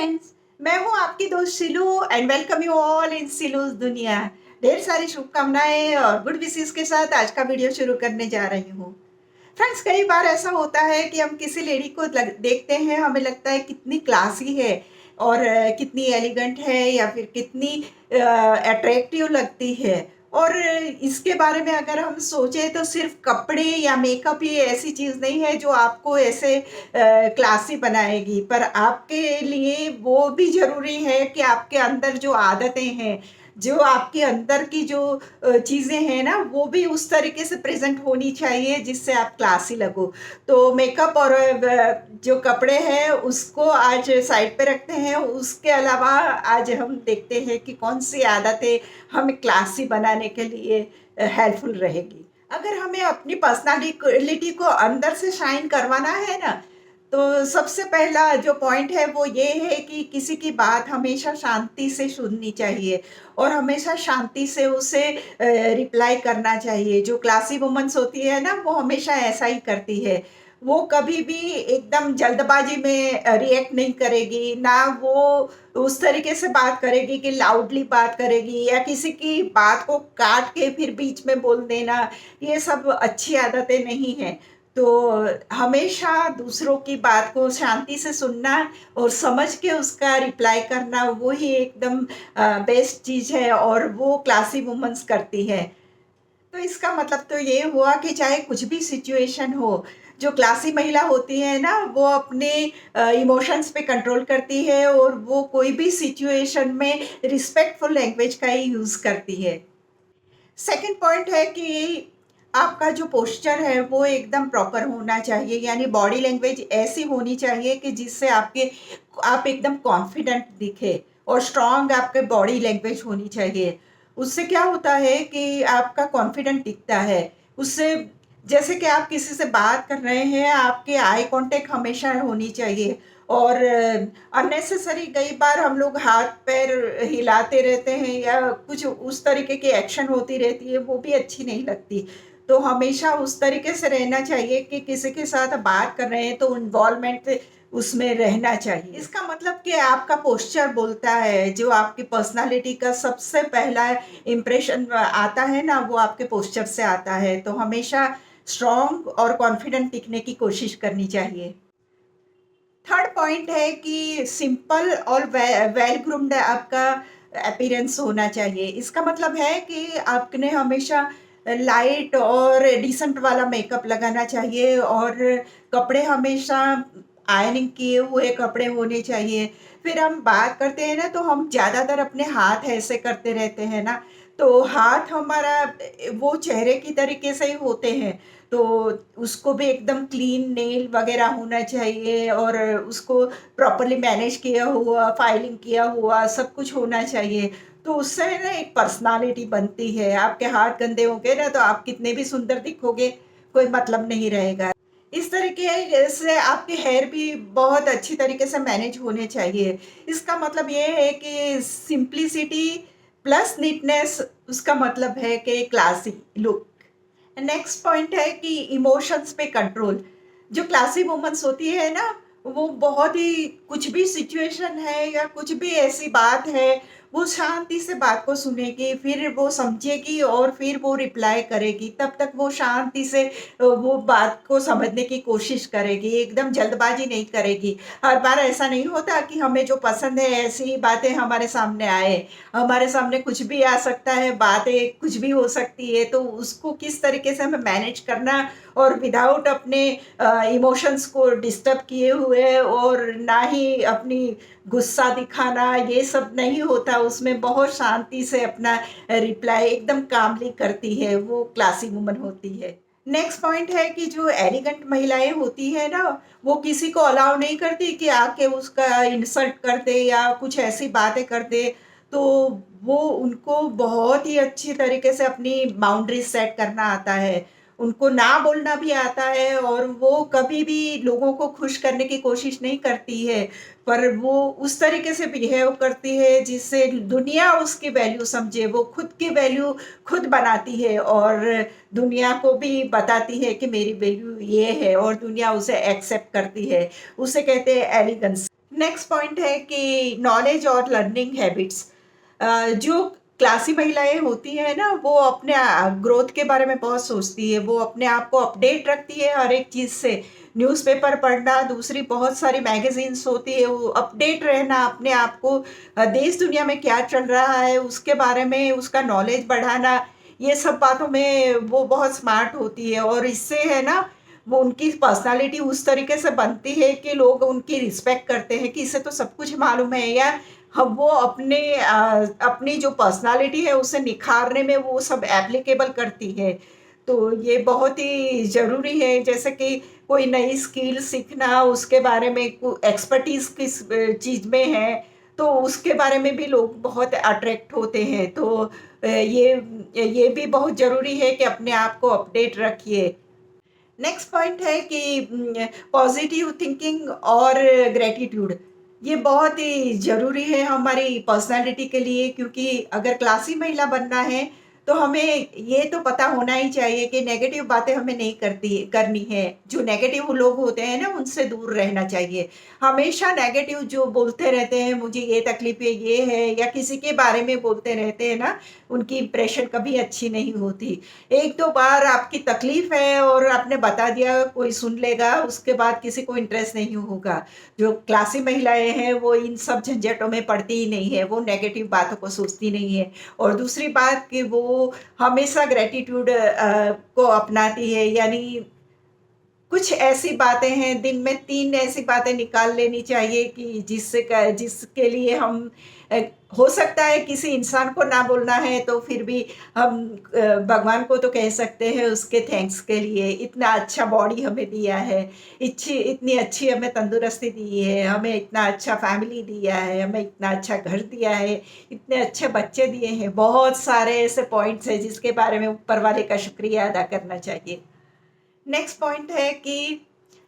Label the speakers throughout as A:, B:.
A: Friends, मैं हूँ आपकी दोस्त Silu and welcome you all in Silu's दुनिया। ढेर सारी शुभकामनाएं और गुड विशेस के साथ आज का वीडियो शुरू करने जा रही हूँ। फ्रेंड्स, कई बार ऐसा होता है कि हम किसी लेडी को देखते हैं, हमें लगता है कितनी क्लासी है और कितनी एलिगेंट है या फिर कितनी अट्रैक्टिव लगती है। और इसके बारे में अगर हम सोचें तो सिर्फ कपड़े या मेकअप ही ऐसी चीज़ नहीं है जो आपको ऐसे क्लासी बनाएगी, पर आपके लिए वो भी ज़रूरी है कि आपके अंदर जो आदतें हैं, जो आपके अंदर की जो चीज़ें हैं ना, वो भी उस तरीके से प्रेज़ेंट होनी चाहिए जिससे आप क्लासी लगो। तो मेकअप और जो कपड़े हैं उसको आज साइड पे रखते हैं, उसके अलावा आज हम देखते हैं कि कौन-सी आदतें हमें क्लासी बनाने के लिए हेल्पफुल रहेगी। अगर हमें अपनी पर्सनालिटी को अंदर से शाइन करवाना है ना, तो सबसे पहला जो पॉइंट है वो ये है कि किसी की बात हमेशा शांति से सुननी चाहिए और हमेशा शांति से उसे रिप्लाई करना चाहिए। जो क्लासी वुमन्स होती है ना, वो हमेशा ऐसा ही करती है। वो कभी भी एकदम जल्दबाजी में रिएक्ट नहीं करेगी, ना वो उस तरीके से बात करेगी कि लाउडली बात करेगी या किसी की बात को काट के फिर बीच में बोल देना। ये सब अच्छी आदतें नहीं हैं। तो हमेशा दूसरों की बात को शांति से सुनना और समझ के उसका रिप्लाई करना, वो ही एकदम बेस्ट चीज़ है और वो क्लासी वुमन्स करती है। तो इसका मतलब तो ये हुआ कि चाहे कुछ भी सिचुएशन हो, जो क्लासी महिला होती है ना, वो अपने इमोशंस पे कंट्रोल करती है और वो कोई भी सिचुएशन में रिस्पेक्टफुल लैंग्वेज का ही यूज़ करती है। सेकंड पॉइंट है कि आपका जो पोस्चर है वो एकदम प्रॉपर होना चाहिए, यानी बॉडी लैंग्वेज ऐसी होनी चाहिए कि जिससे आप एकदम कॉन्फिडेंट दिखे और स्ट्रांग आपके बॉडी लैंग्वेज होनी चाहिए। उससे क्या होता है कि आपका कॉन्फिडेंट दिखता है। उससे जैसे कि आप किसी से बात कर रहे हैं, आपके आई कांटेक्ट हमेशा होनी चाहिए और अननेसेसरी कई बार हम लोग हाथ-पैर हिलाते रहते हैं या कुछ उस तरीके की एक्शन होती रहती है, वो भी अच्छी नहीं लगती। तो हमेशा उस तरीके से रहना चाहिए कि किसी के साथ बात कर रहे हैं तो इन्वॉल्वमेंट उसमें रहना चाहिए। इसका मतलब कि आपका पोस्चर बोलता है, जो आपकी पर्सनैलिटी का सबसे पहला इम्प्रेशन आता है ना, वो आपके पोस्चर से आता है। तो हमेशा स्ट्रॉन्ग और कॉन्फिडेंट दिखने की कोशिश करनी चाहिए। थर्ड पॉइंट है कि सिंपल और वेल ग्रूम्ड आपका अपीयरेंस होना चाहिए। इसका मतलब है कि आपने हमेशा लाइट और डिसेंट वाला मेकअप लगाना चाहिए और कपड़े हमेशा आयरनिंग किए हुए कपड़े होने चाहिए। फिर हम बात करते हैं ना, तो हम ज़्यादातर अपने हाथ ऐसे करते रहते हैं ना, तो हाथ हमारा वो चेहरे की तरीके से ही होते हैं। तो उसको भी एकदम क्लीन नेल वगैरह होना चाहिए और उसको प्रॉपर्ली मैनेज किया हुआ, फाइलिंग किया हुआ सब कुछ होना चाहिए। तो उससे ना एक पर्सनालिटी बनती है। आपके हाथ गंदे होंगे ना, तो आप कितने भी सुंदर दिखोगे, कोई मतलब नहीं रहेगा। इस तरीके से आपके हेयर भी बहुत अच्छी तरीके से मैनेज होने चाहिए। इसका मतलब ये है कि सिंप्लिसिटी प्लस नीटनेस, उसका मतलब है कि क्लासी लुक। नेक्स्ट पॉइंट है कि इमोशंस पे कंट्रोल। जो क्लासी वुमन्स होती है ना, वो बहुत ही कुछ भी सिचुएशन है या कुछ भी ऐसी बात है, वो शांति से बात को सुनेगी, फिर वो समझेगी और फिर वो रिप्लाई करेगी। तब तक वो शांति से वो बात को समझने की कोशिश करेगी, एकदम जल्दबाजी नहीं करेगी। हर बार ऐसा नहीं होता कि हमें जो पसंद है ऐसी ही बातें हमारे सामने आए। हमारे सामने कुछ भी आ सकता है, बातें कुछ भी हो सकती है, तो उसको किस तरीके से हमें मैनेज करना और विदाउट अपने इमोशंस को डिस्टर्ब किए हुए और ना ही अपनी गुस्सा दिखाना, ये सब नहीं होता। उसमें बहुत शांति से अपना रिप्लाई एकदम कामली करती है, वो क्लासी वुमन होती है। नेक्स्ट पॉइंट है कि जो एलिगेंट महिलाएं होती है ना, वो किसी को अलाउ नहीं करती कि आके उसका इंसल्ट कर दे या कुछ ऐसी बातें कर दे। तो वो उनको बहुत ही अच्छी तरीके से अपनी बाउंड्रीज सेट करना आता है। उनको ना बोलना भी आता है और वो कभी भी लोगों को खुश करने की कोशिश नहीं करती है, पर वो उस तरीके से बिहेव करती है जिससे दुनिया उसकी वैल्यू समझे। वो खुद की वैल्यू खुद बनाती है और दुनिया को भी बताती है कि मेरी वैल्यू ये है और दुनिया उसे एक्सेप्ट करती है। उसे कहते हैं एलिगेंस। नेक्स्ट पॉइंट है कि नॉलेज और लर्निंग हैबिट्स। जो क्लासी महिलाएं होती हैं ना, वो अपने ग्रोथ के बारे में बहुत सोचती है, वो अपने आप को अपडेट रखती है हर एक चीज़ से। न्यूज़पेपर पढ़ना, दूसरी बहुत सारी मैगजीन्स होती है, वो अपडेट रहना अपने आप को, देश दुनिया में क्या चल रहा है उसके बारे में उसका नॉलेज बढ़ाना, ये सब बातों में वो बहुत स्मार्ट होती है। और इससे है ना, वो उनकी पर्सनालिटी उस तरीके से बनती है कि लोग उनकी रिस्पेक्ट करते हैं कि इसे तो सब कुछ मालूम है, या हम वो अपनी जो पर्सनालिटी है उसे निखारने में वो सब एप्लीकेबल करती है। तो ये बहुत ही ज़रूरी है, जैसे कि कोई नई स्किल सीखना, उसके बारे में एक्सपर्टीज़ किस चीज़ में है, तो उसके बारे में भी लोग बहुत अट्रैक्ट होते हैं। तो ये भी बहुत ज़रूरी है कि अपने आप को अपडेट रखिए। नेक्स्ट पॉइंट है कि पॉजिटिव थिंकिंग और ग्रैटिट्यूड। ये बहुत ही ज़रूरी है हमारी पर्सनालिटी के लिए, क्योंकि अगर क्लासी महिला बनना है तो हमें ये तो पता होना ही चाहिए कि नेगेटिव बातें हमें नहीं करनी है। जो नेगेटिव लोग होते हैं ना, उनसे दूर रहना चाहिए। हमेशा नेगेटिव जो बोलते रहते हैं, मुझे ये तकलीफ है, ये है, या किसी के बारे में बोलते रहते हैं ना, उनकी इंप्रेशन कभी अच्छी नहीं होती। 1-2 बार आपकी तकलीफ़ है और आपने बता दिया, कोई सुन लेगा, उसके बाद किसी को इंटरेस्ट नहीं होगा। जो क्लासी महिलाएँ हैं, वो इन सब झंझटों में पड़ती ही नहीं है, वो नेगेटिव बातों को सोचती नहीं है। और दूसरी बात कि वो हमेशा ग्रैटिट्यूड को अपनाती है, यानी कुछ ऐसी बातें हैं, दिन में 3 ऐसी बातें निकाल लेनी चाहिए कि जिसके लिए हम अ, हो सकता है किसी इंसान को ना बोलना है, तो फिर भी हम भगवान को तो कह सकते हैं उसके थैंक्स के लिए। इतना अच्छा बॉडी हमें दिया है, इतनी अच्छी हमें तंदुरुस्ती दी है, हमें इतना अच्छा फैमिली दिया है, हमें इतना अच्छा घर दिया है, इतने अच्छे बच्चे दिए हैं। बहुत सारे ऐसे पॉइंट्स हैं जिसके बारे में ऊपर वाले का शुक्रिया अदा करना चाहिए। नेक्स्ट पॉइंट है कि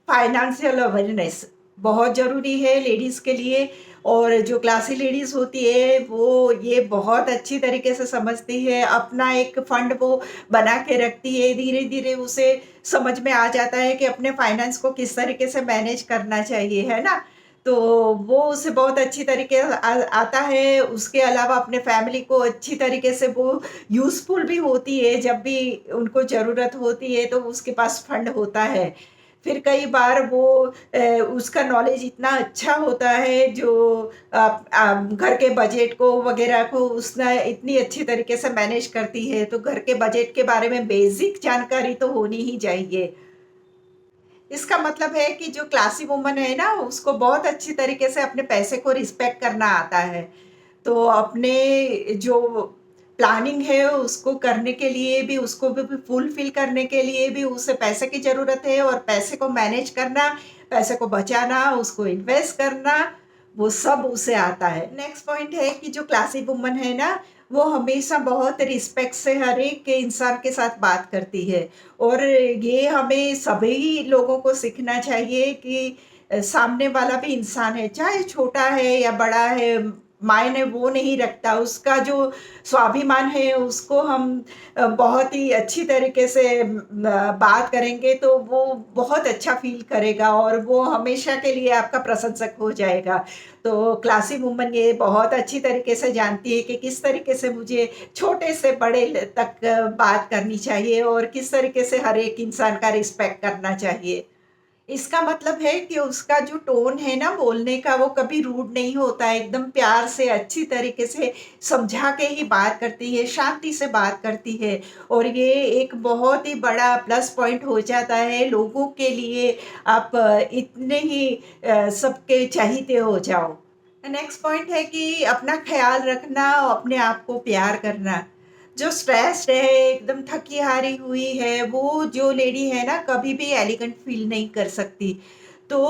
A: फाइनेंशियल अवेयरनेस बहुत ज़रूरी है लेडीज़ के लिए। और जो क्लासी लेडीज़ होती है, वो ये बहुत अच्छी तरीके से समझती है, अपना एक फंड वो बना के रखती है। धीरे धीरे उसे समझ में आ जाता है कि अपने फाइनेंस को किस तरीके से मैनेज करना चाहिए, है ना। तो वो उसे बहुत अच्छी तरीके से आता है। उसके अलावा अपने फैमिली को अच्छी तरीके से वो यूज़फुल भी होती है, जब भी उनको ज़रूरत होती है तो उसके पास फंड होता है। फिर कई बार वो उसका नॉलेज इतना अच्छा होता है, जो घर के बजट को वगैरह को उसने इतनी अच्छी तरीके से मैनेज करती है, तो घर के बजट के बारे में बेसिक जानकारी तो होनी ही चाहिए। इसका मतलब है कि जो क्लासी वुमन है ना, उसको बहुत अच्छी तरीके से अपने पैसे को रिस्पेक्ट करना आता है। तो अपने जो प्लानिंग है उसको करने के लिए भी, उसको भी फुलफ़िल करने के लिए भी उसे पैसे की ज़रूरत है, और पैसे को मैनेज करना, पैसे को बचाना, उसको इन्वेस्ट करना, वो सब उसे आता है। नेक्स्ट पॉइंट है कि जो क्लासी वुमन है ना, वो हमेशा बहुत रिस्पेक्ट से हर एक इंसान के साथ बात करती है। और ये हमें सभी लोगों को सीखना चाहिए कि सामने वाला भी इंसान है, चाहे छोटा है या बड़ा है, मायने वो नहीं रखता। उसका जो स्वाभिमान है उसको हम बहुत ही अच्छी तरीके से बात करेंगे तो वो बहुत अच्छा फ़ील करेगा, और वो हमेशा के लिए आपका प्रशंसक हो जाएगा। तो क्लासी वुमन ये बहुत अच्छी तरीके से जानती है कि किस तरीके से मुझे छोटे से बड़े तक बात करनी चाहिए, और किस तरीके से हर एक इंसान का रिस्पेक्ट करना चाहिए। इसका मतलब है कि उसका जो टोन है ना बोलने का, वो कभी रूड नहीं होता है, एकदम प्यार से अच्छी तरीके से समझा के ही बात करती है, शांति से बात करती है। और ये एक बहुत ही बड़ा प्लस पॉइंट हो जाता है लोगों के लिए। आप इतने ही सबके चहीते हो जाओ। नेक्स्ट पॉइंट है कि अपना ख़्याल रखना और अपने आप को प्यार करना। जो स्ट्रेस्ड है, एकदम थकी-हारी हुई है, वो जो लेडी है ना, कभी भी एलिगेंट फ़ील नहीं कर सकती। तो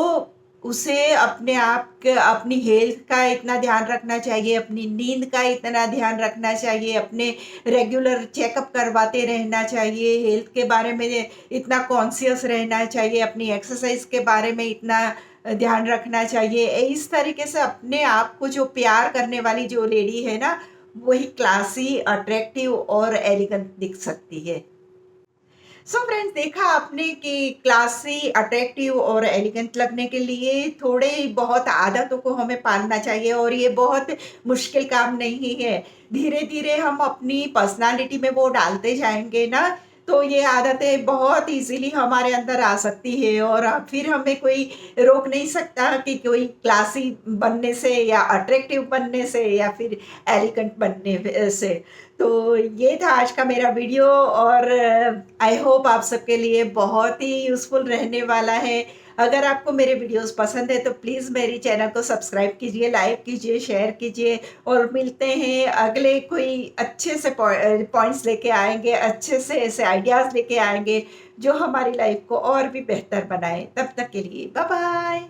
A: उसे अपने आप के अपनी हेल्थ का इतना ध्यान रखना चाहिए, अपनी नींद का इतना ध्यान रखना चाहिए, अपने रेगुलर चेकअप करवाते रहना चाहिए, हेल्थ के बारे में इतना कॉन्शियस रहना चाहिए, अपनी एक्सरसाइज़ के बारे में इतना ध्यान रखना चाहिए। इस तरीके से अपने आप को जो प्यार करने वाली जो लेडी है ना, वही क्लासी, अट्रैक्टिव और एलिगेंट दिख सकती है। सो फ्रेंड्स, देखा आपने कि क्लासी, अट्रैक्टिव और एलिगेंट लगने के लिए थोड़े बहुत आदतों को हमें पालना चाहिए और ये बहुत मुश्किल काम नहीं है। धीरे-धीरे हम अपनी पर्सनैलिटी में वो डालते जाएँगे ना, तो ये आदतें बहुत ईज़िली हमारे अंदर आ सकती है और फिर हमें कोई रोक नहीं सकता कि कोई क्लासी बनने से या अट्रैक्टिव बनने से या फिर एलिगेंट बनने से। तो ये था आज का मेरा वीडियो और आई होप आप सबके लिए बहुत ही यूज़फुल रहने वाला है। अगर आपको मेरे वीडियोज़ पसंद है तो प्लीज़ मेरी चैनल को सब्सक्राइब कीजिए, लाइक कीजिए, शेयर कीजिए और मिलते हैं अगले कोई अच्छे से पॉइंट्स लेके आएँगे, अच्छे से ऐसे आइडियाज़ लेके आएँगे जो हमारी लाइफ़ को और भी बेहतर बनाएँ। तब तक के लिए बाय बाय।